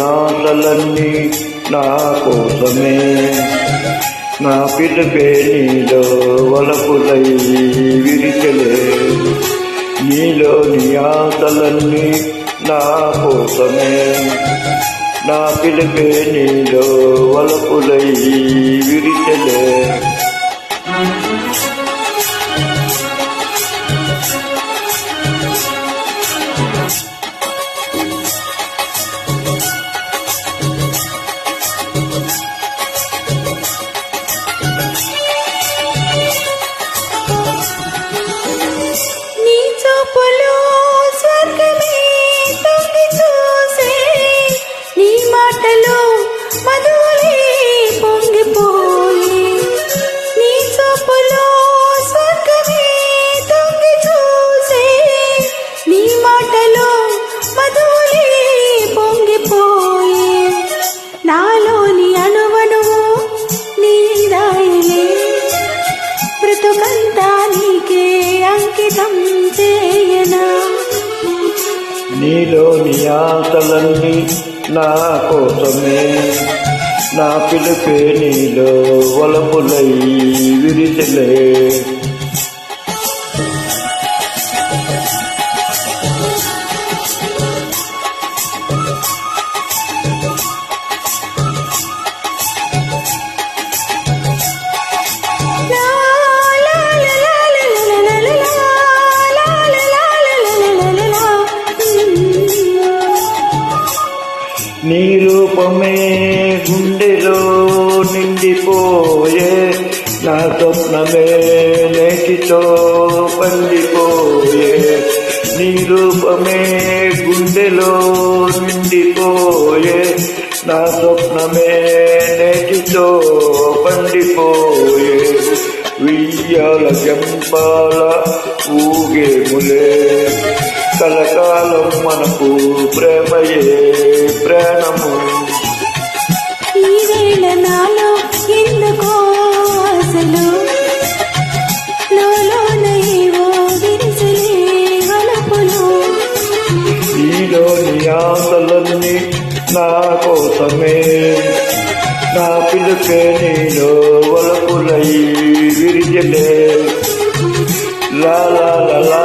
ఆశలన్నీ నా కోసమే, నా పిలుపే నీలో వలపులై విరిచలే. నీలోని ఆశలన్నీ నా కోసమే, నా పిలుపే నీలో వలపులై విరిచలే. నాలోని అణువణువు నీదాయలే, బ్రతుకంతా నీకే అంకితం చేయనా. నీలోని ఆశలన్నీ నా కోసమే, నా పిలుపే నీలో వలపులై విరిచలే. నీ రూపమే గుండెలో నిండిపోయే, నా స్వప్నమే నేటితో పండిపోయే. నీ రూపమే గుండెలో నిండిపోయే, నా స్వప్నమే నేటితో పండిపోయే. వియ్యాల జంపాల ఊగేములే, కలకాలం మనకు ప్రేమయే ప్రాణము. ఈ వేళ నాలో ఎందుకో అసలు లోలోన ఏవో విరిసలే వలపులు. నీలోని ఆశలన్నీ నా కోసమే, నా పిలుపే నీలో వలపులై విరిచలే. లా లా లా లా